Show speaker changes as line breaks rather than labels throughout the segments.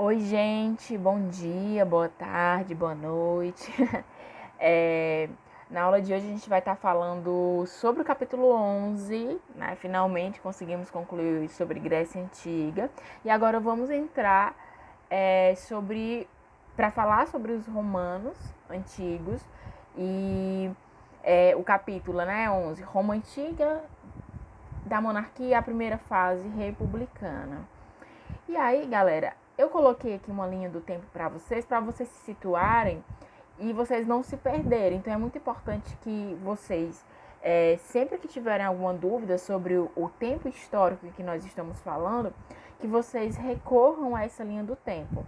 Oi, gente, bom dia, boa tarde, boa noite. É, Na aula de hoje a gente vai estar falando sobre o capítulo 11, né? Finalmente conseguimos concluir sobre Grécia Antiga. E agora vamos entrar para falar sobre os romanos antigos e o capítulo, né, 11, Roma Antiga, da monarquia à primeira fase republicana. E aí, galera, eu coloquei aqui uma linha do tempo para vocês se situarem e vocês não se perderem. Então é muito importante que vocês, sempre que tiverem alguma dúvida sobre o tempo histórico que nós estamos falando, que vocês recorram a essa linha do tempo.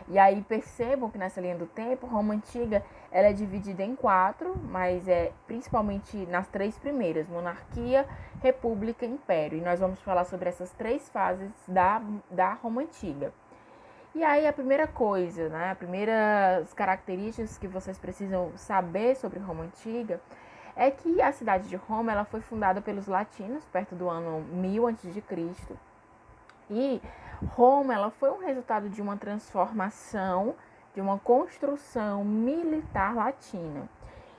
E aí percebam que nessa linha do tempo, Roma Antiga ela é dividida em quatro, mas principalmente nas três primeiras: monarquia, república e império. E nós vamos falar sobre essas três fases da Roma Antiga. E aí a primeira coisa, né, as primeiras características que vocês precisam saber sobre Roma Antiga é que a cidade de Roma ela foi fundada pelos latinos perto do ano 1000 a.C. E Roma ela foi um resultado de uma transformação, de uma construção militar latina.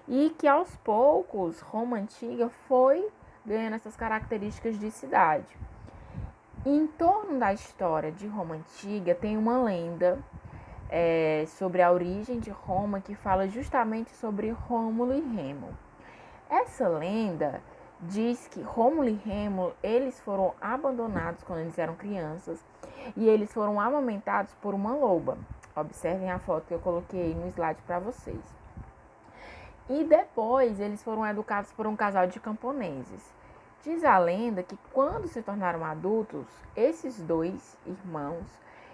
E que aos poucos Roma Antiga foi ganhando essas características de cidade. Em torno da história de Roma Antiga tem uma lenda sobre a origem de Roma que fala justamente sobre Rômulo e Remo. Essa lenda diz que Rômulo e Remo eles foram abandonados quando eles eram crianças e eles foram amamentados por uma loba. Observem a foto que eu coloquei no slide para vocês. E depois eles foram educados por um casal de camponeses. Diz a lenda que quando se tornaram adultos, esses dois irmãos,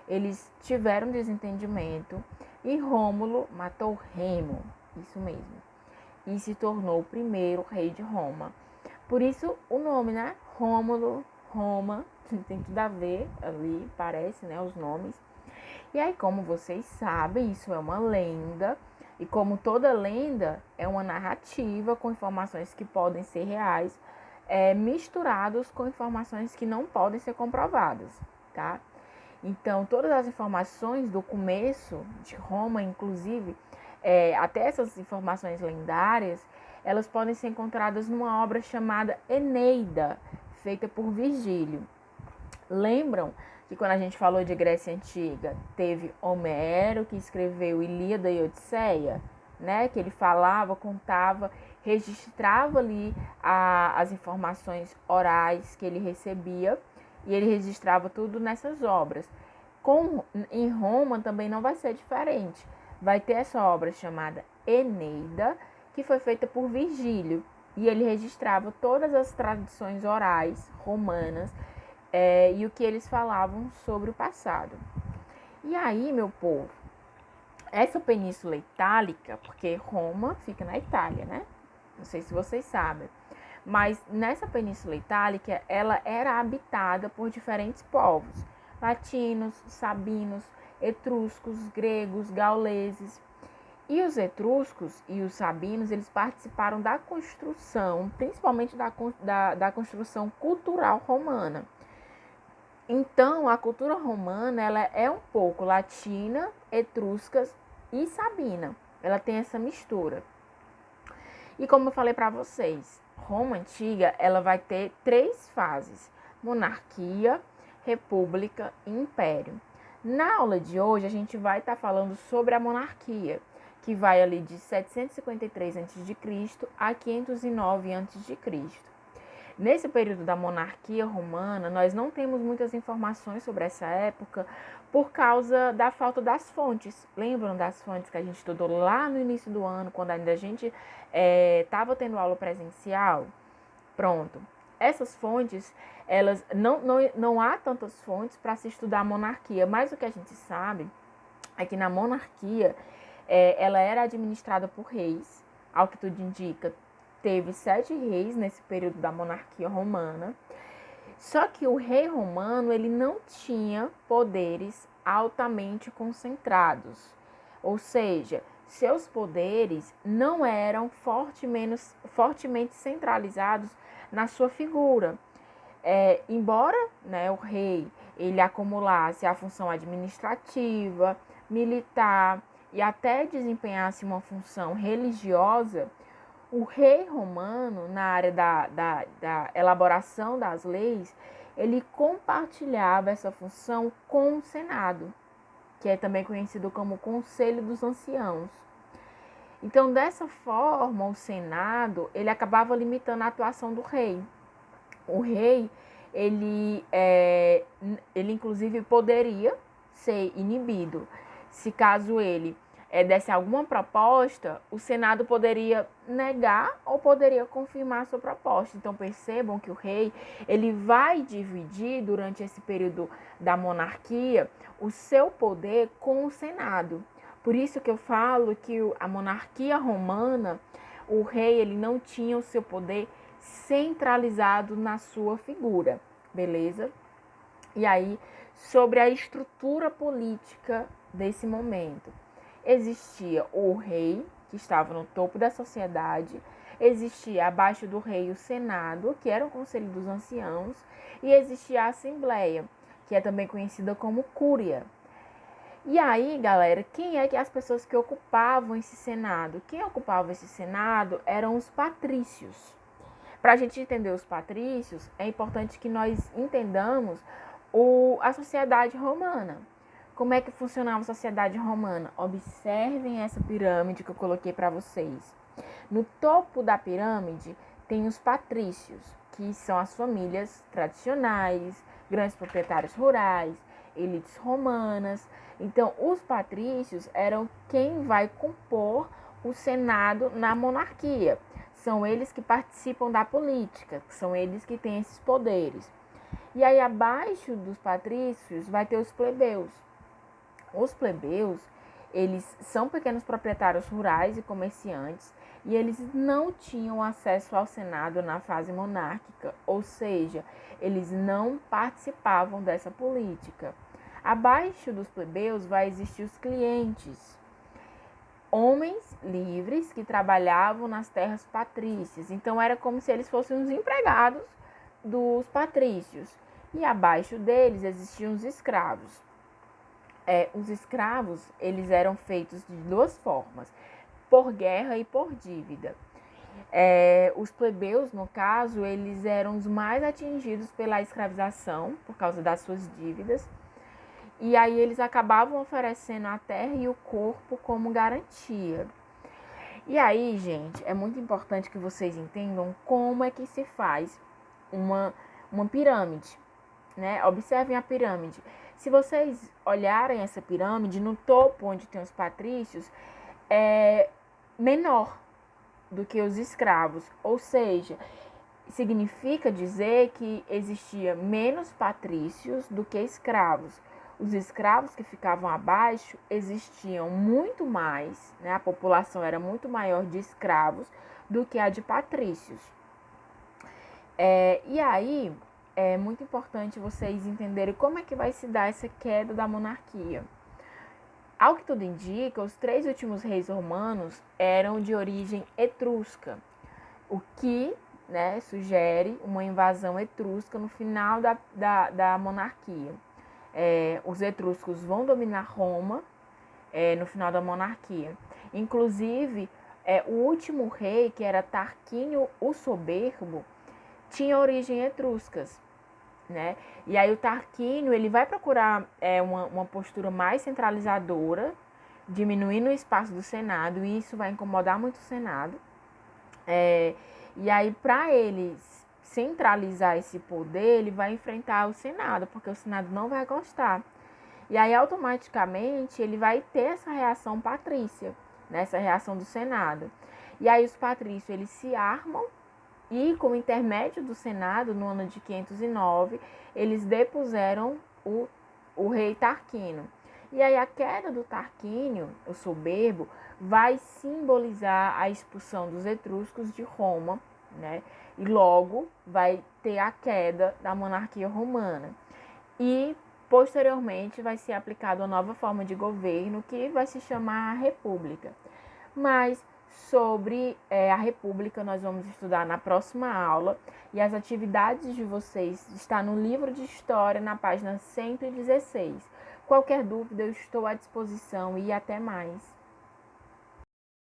eles tiveram desentendimento e Rômulo matou Remo, isso mesmo, e se tornou o primeiro rei de Roma. Por isso o nome, né? Rômulo, Roma, tem tudo a ver ali, parece, né, os nomes. E aí, como vocês sabem, isso é uma lenda, e como toda lenda, é uma narrativa com informações que podem ser reais, misturados com informações que não podem ser comprovadas, tá? Então, todas as informações do começo de Roma, inclusive, até essas informações lendárias, elas podem ser encontradas numa obra chamada Eneida, feita por Virgílio. Lembram que quando a gente falou de Grécia Antiga, teve Homero, que escreveu Ilíada e Odisseia, né? Que ele falava, contava, registrava ali as informações orais que ele recebia e ele registrava tudo nessas obras. Em Roma também não vai ser diferente. Vai ter essa obra chamada Eneida, que foi feita por Virgílio, e ele registrava todas as tradições orais romanas e o que eles falavam sobre o passado. E aí, meu povo, essa península itálica, porque Roma fica na Itália, né? Não sei se vocês sabem. Mas nessa península itálica, ela era habitada por diferentes povos: latinos, sabinos, etruscos, gregos, gauleses. E os etruscos e os sabinos, eles participaram da construção, principalmente da construção cultural romana. Então, a cultura romana ela é um pouco latina, etrusca e sabina. Ela tem essa mistura. E como eu falei para vocês, Roma Antiga ela vai ter três fases: monarquia, república e império. Na aula de hoje, a gente vai estar falando sobre a monarquia, que vai ali de 753 a.C. a 509 a.C. Nesse período da monarquia romana, nós não temos muitas informações sobre essa época por causa da falta das fontes. Lembram das fontes que a gente estudou lá no início do ano, quando ainda a gente estava tendo aula presencial? Pronto. Essas fontes, elas não há tantas fontes para se estudar a monarquia, mas o que a gente sabe é que na monarquia ela era administrada por reis, ao que tudo indica, teve 7 reis nesse período da monarquia romana. Só que o rei romano ele não tinha poderes altamente concentrados. Ou seja, seus poderes não eram fortemente centralizados na sua figura. Embora, né, o rei ele acumulasse a função administrativa, militar e até desempenhasse uma função religiosa, o rei romano, na área da elaboração das leis, ele compartilhava essa função com o Senado, que é também conhecido como Conselho dos Anciãos. Então, dessa forma, o Senado, ele acabava limitando a atuação do rei. O rei, ele inclusive poderia ser inibido. Se caso ele desse alguma proposta, o Senado poderia negar ou poderia confirmar a sua proposta. Então percebam que o rei, ele vai dividir durante esse período da monarquia o seu poder com o Senado. Por isso que eu falo que a monarquia romana, o rei, ele não tinha o seu poder centralizado na sua figura, beleza? E aí, sobre a estrutura política desse momento. Existia o rei, que estava no topo da sociedade, existia abaixo do rei o Senado, que era o Conselho dos Anciãos, e existia a Assembleia, que é também conhecida como Cúria. E aí, galera, quem é que as pessoas que ocupavam esse Senado? Quem ocupava esse Senado eram os patrícios. Para a gente entender os patrícios, é importante que nós entendamos a sociedade romana. Como é que funcionava a sociedade romana? Observem essa pirâmide que eu coloquei para vocês. No topo da pirâmide tem os patrícios, que são as famílias tradicionais, grandes proprietários rurais, elites romanas. Então, os patrícios eram quem vai compor o Senado na monarquia. São eles que participam da política, são eles que têm esses poderes. E aí, abaixo dos patrícios, vai ter os plebeus. Os plebeus, eles são pequenos proprietários rurais e comerciantes e eles não tinham acesso ao Senado na fase monárquica, ou seja, eles não participavam dessa política. Abaixo dos plebeus vai existir os clientes, homens livres que trabalhavam nas terras patrícias. Então era como se eles fossem os empregados dos patrícios. E abaixo deles existiam os escravos. Os escravos, eles eram feitos de duas formas, por guerra e por dívida. Os plebeus, no caso, eles eram os mais atingidos pela escravização, por causa das suas dívidas. E aí eles acabavam oferecendo a terra e o corpo como garantia. E aí, gente, é muito importante que vocês entendam como é que se faz uma pirâmide, né? Observem a pirâmide. Se vocês olharem essa pirâmide, no topo onde tem os patrícios, é menor do que os escravos. Ou seja, significa dizer que existia menos patrícios do que escravos. Os escravos que ficavam abaixo existiam muito mais, né? A população era muito maior de escravos do que a de patrícios. E aí, é muito importante vocês entenderem como é que vai se dar essa queda da monarquia. Ao que tudo indica, os 3 últimos reis romanos eram de origem etrusca, o que, né, sugere uma invasão etrusca no final da monarquia. Os etruscos vão dominar Roma no final da monarquia. Inclusive, o último rei, que era Tarquínio o Soberbo, tinha origem etruscas, né? E aí o Tarquínio, ele vai procurar uma postura mais centralizadora, diminuindo o espaço do Senado, e isso vai incomodar muito o Senado. E aí, para ele centralizar esse poder, ele vai enfrentar o Senado, porque o Senado não vai gostar. E aí, automaticamente, ele vai ter essa reação patrícia, né? Essa reação do Senado. E aí, os patrícios, eles se armam e, com o intermédio do Senado, no ano de 509, eles depuseram o rei Tarquínio. E aí, a queda do Tarquínio, o soberbo, vai simbolizar a expulsão dos etruscos de Roma, né? E logo vai ter a queda da monarquia romana. E posteriormente vai ser aplicada uma nova forma de governo que vai se chamar a república. Mas sobre a República nós vamos estudar na próxima aula. E as atividades de vocês estão no livro de História, na página 116. Qualquer dúvida, eu estou à disposição e até mais.